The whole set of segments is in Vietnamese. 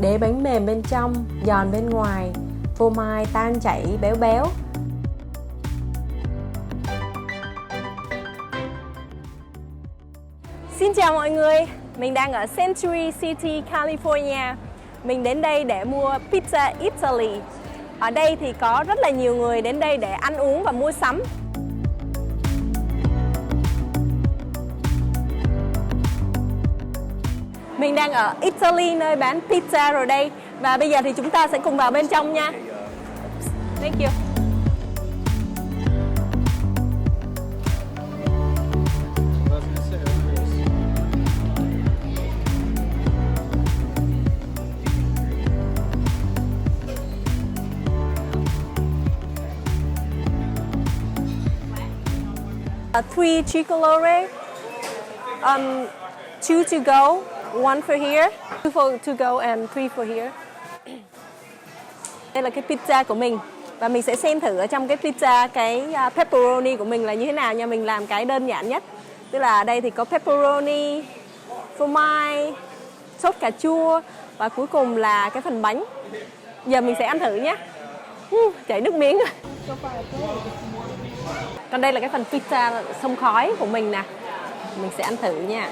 Đế bánh mềm bên trong, giòn bên ngoài, phô mai tan chảy béo béo. Xin chào mọi người, mình đang ở Century City, California. Mình đến đây để mua pizza Italy. Ở đây thì có rất là nhiều người đến đây để ăn uống và mua sắm. Mình đang ở Italy, nơi bán pizza rồi đây. Và bây giờ thì chúng ta sẽ cùng vào bên trong nha. Thank you. 3 Tricolore, 2 to go, 1 for here, 2 for to go and 3 for here. Đây là cái pizza của mình và mình sẽ xem thử ở trong cái pizza cái pepperoni của mình là như thế nào nha. Mình làm cái đơn giản nhất, tức là ở đây thì có pepperoni, phô mai, sốt cà chua và cuối cùng là cái phần bánh. Giờ mình sẽ ăn thử nhé. Chảy nước miếng. Còn đây là cái phần pizza xông khói của mình nè. Mình sẽ ăn thử nha.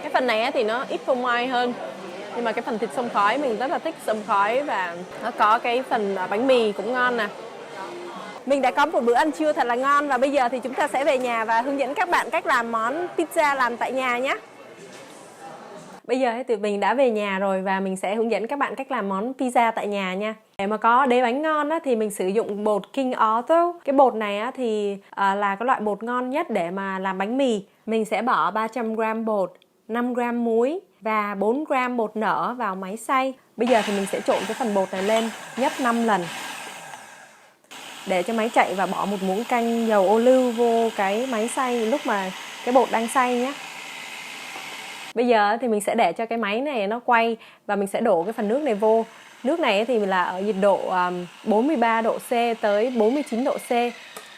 Cái phần này thì nó ít phô mai hơn. Nhưng mà cái phần thịt xông khói mình rất là thích xông khói. Và nó có cái phần bánh mì cũng ngon nè. Mình đã có một bữa ăn trưa thật là ngon. Và bây giờ thì chúng ta sẽ về nhà và hướng dẫn các bạn cách làm món pizza làm tại nhà nhé. Bây giờ thì mình đã về nhà rồi và mình sẽ hướng dẫn các bạn cách làm món pizza tại nhà nha. Để mà có đế bánh ngon thì mình sử dụng bột King Auto. Cái bột này thì là cái loại bột ngon nhất để mà làm bánh mì. Mình sẽ bỏ 300g bột, 5g muối và 4g bột nở vào máy xay. Bây giờ thì mình sẽ trộn cái phần bột này lên, nhấp 5 lần. Để cho máy chạy và bỏ một muỗng canh dầu ô liu vô cái máy xay lúc mà cái bột đang xay nhé. Bây giờ thì mình sẽ để cho cái máy này nó quay và mình sẽ đổ cái phần nước này vô. Nước này thì là ở nhiệt độ 43 độ C tới 49 độ C.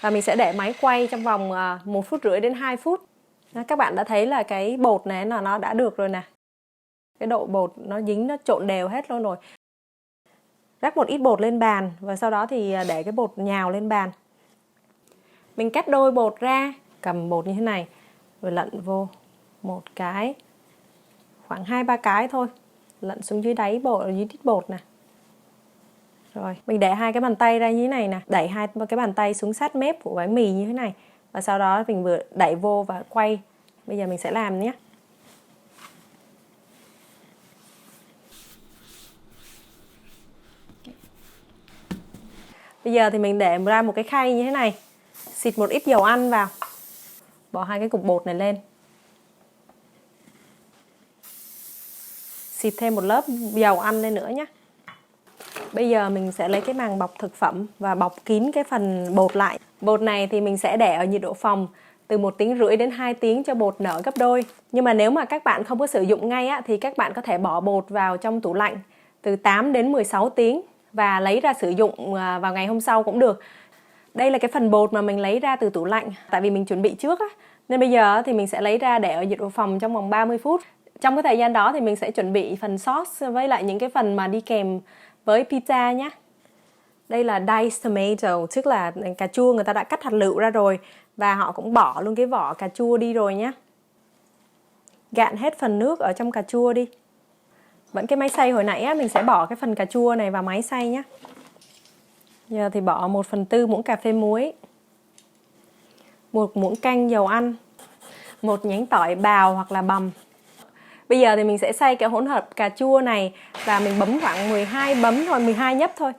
Và mình sẽ để máy quay trong vòng 1,5 phút đến 2 phút. Các bạn đã thấy là cái bột này nó đã được rồi nè. Cái độ bột nó dính, nó trộn đều hết luôn rồi. Rắc một ít bột lên bàn và sau đó thì để cái bột nhào lên bàn. Mình cắt đôi bột ra, cầm bột như thế này rồi lặn vô một cái, khoảng 2-3 cái thôi, lặn xuống dưới đáy bột, dưới đít bột nè. Rồi, mình để hai cái bàn tay ra như thế này nè, đẩy hai cái bàn tay xuống sát mép của bánh mì như thế này. Và sau đó mình vừa đẩy vô và quay. Bây giờ mình sẽ làm nhé. Bây giờ thì mình để ra một cái khay như thế này, xịt một ít dầu ăn vào, bỏ hai cái cục bột này lên, xịt thêm một lớp dầu ăn lên nữa nhé. Bây giờ mình sẽ lấy cái màng bọc thực phẩm và bọc kín cái phần bột lại. Bột này thì mình sẽ để ở nhiệt độ phòng từ 1,5 tiếng đến 2 tiếng cho bột nở gấp đôi. Nhưng mà nếu mà các bạn không có sử dụng ngay thì các bạn có thể bỏ bột vào trong tủ lạnh từ 8 đến 16 tiếng và lấy ra sử dụng vào ngày hôm sau cũng được. Đây là cái phần bột mà mình lấy ra từ tủ lạnh, tại vì mình chuẩn bị trước nên bây giờ thì mình sẽ lấy ra để ở nhiệt độ phòng trong vòng 30 phút. Trong cái thời gian đó thì mình sẽ chuẩn bị phần sauce với lại những cái phần mà đi kèm với pizza nhé. Đây là diced tomato, tức là cà chua người ta đã cắt hạt lựu ra rồi và họ cũng bỏ luôn cái vỏ cà chua đi rồi nhé. Gạn hết phần nước ở trong cà chua đi. Vẫn cái máy xay hồi nãy mình sẽ bỏ cái phần cà chua này vào máy xay nhé. Giờ thì bỏ 1/4 muỗng cà phê muối, 1 muỗng canh dầu ăn, 1 nhánh tỏi bào hoặc là bằm. Bây giờ thì mình sẽ xay cái hỗn hợp cà chua này và mình bấm khoảng 12 bấm thôi, 12 nhấp thôi.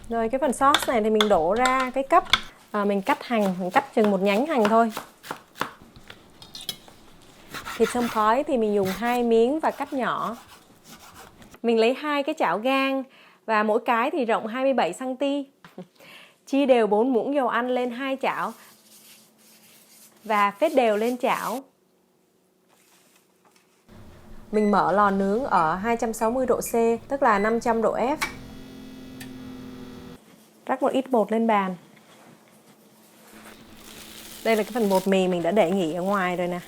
Rồi cái phần sauce này thì mình đổ ra cái cốc. Mình cắt hành, mình cắt chừng 1 nhánh hành thôi. Thịt xông khói thì mình dùng 2 miếng và cắt nhỏ. Mình lấy 2 cái chảo gang và mỗi cái thì rộng 27 cm. Chia đều 4 muỗng dầu ăn lên 2 chảo và phết đều lên chảo. Mình mở lò nướng ở 260 độ C, tức là 500 độ F. Rắc một ít bột lên bàn. Đây là cái phần bột mì mình đã để nghỉ ở ngoài rồi nè.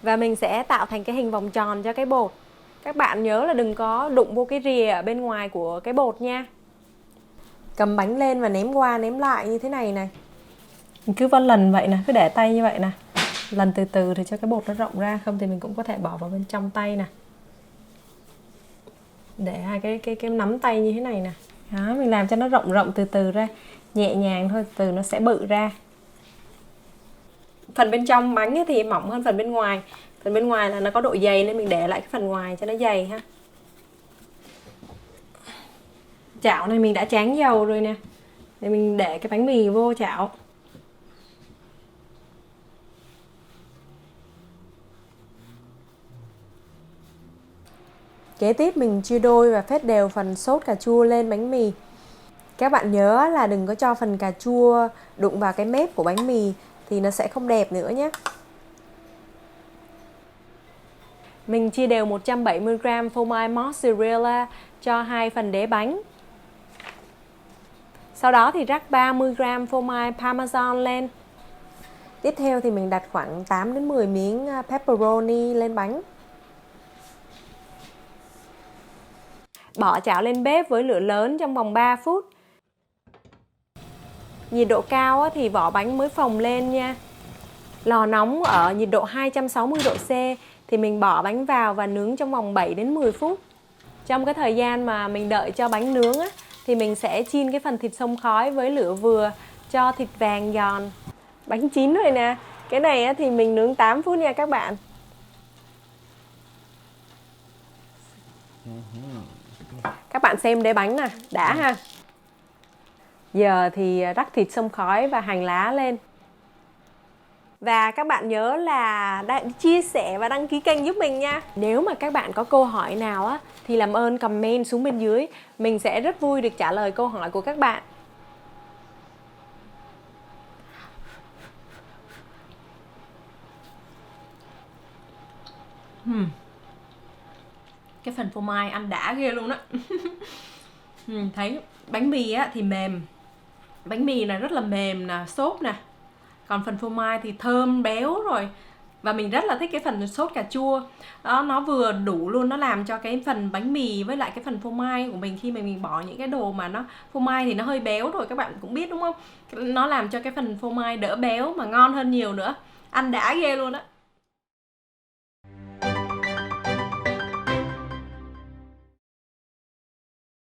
Và mình sẽ tạo thành cái hình vòng tròn cho cái bột. Các bạn nhớ là đừng có đụng vô cái rìa ở bên ngoài của cái bột nha. Cầm bánh lên và ném qua ném lại như thế này này. Mình cứ vân lần vậy nè, cứ để tay như vậy nè. Lần từ từ thì cho cái bột nó rộng ra, không thì mình cũng có thể bỏ vào bên trong tay nè. Để hai cái nắm tay như thế này nè. Đó, mình làm cho nó rộng rộng từ từ ra, nhẹ nhàng thôi, từ nó sẽ bự ra. Phần bên trong bánh thì mỏng hơn phần bên ngoài. Phần bên ngoài là nó có độ dày nên mình để lại cái phần ngoài cho nó dày ha. Chảo này mình đã tráng dầu rồi nè. Để mình để cái bánh mì vô chảo. Kế tiếp mình chia đôi và phết đều phần sốt cà chua lên bánh mì. Các bạn nhớ là đừng có cho phần cà chua đụng vào cái mép của bánh mì thì nó sẽ không đẹp nữa nhé. Mình chia đều 170g phô mai mozzarella cho hai phần đế bánh. Sau đó thì rắc 30g phô mai parmesan lên. Tiếp theo thì mình đặt khoảng 8 đến 10 miếng pepperoni lên bánh. Bỏ chảo lên bếp với lửa lớn trong vòng 3 phút. Nhiệt độ cao thì vỏ bánh mới phồng lên nha. Lò nóng ở nhiệt độ 260 độ C thì mình bỏ bánh vào và nướng trong vòng 7 đến 10 phút. Trong cái thời gian mà mình đợi cho bánh nướng thì mình sẽ chiên cái phần thịt xông khói với lửa vừa cho thịt vàng giòn. Bánh chín rồi nè. Cái này thì mình nướng 8 phút nha các bạn. Các bạn xem đế bánh nè, đã ha. Giờ thì rắc thịt xông khói và hành lá lên. Và các bạn nhớ là chia sẻ và đăng ký kênh giúp mình nha. Nếu mà các bạn có câu hỏi nào thì làm ơn comment xuống bên dưới. Mình sẽ rất vui được trả lời câu hỏi của các bạn. Cái phần phô mai ăn đã ghê luôn á. Thấy bánh mì thì mềm. Bánh mì này rất là mềm nè, xốp nè. Còn phần phô mai thì thơm, béo rồi. Và mình rất là thích cái phần sốt cà chua. Đó, nó vừa đủ luôn, nó làm cho cái phần bánh mì với lại cái phần phô mai của mình, khi mà mình bỏ những cái đồ mà nó phô mai thì nó hơi béo rồi, các bạn cũng biết đúng không? Nó làm cho cái phần phô mai đỡ béo mà ngon hơn nhiều nữa. Ăn đã ghê luôn á.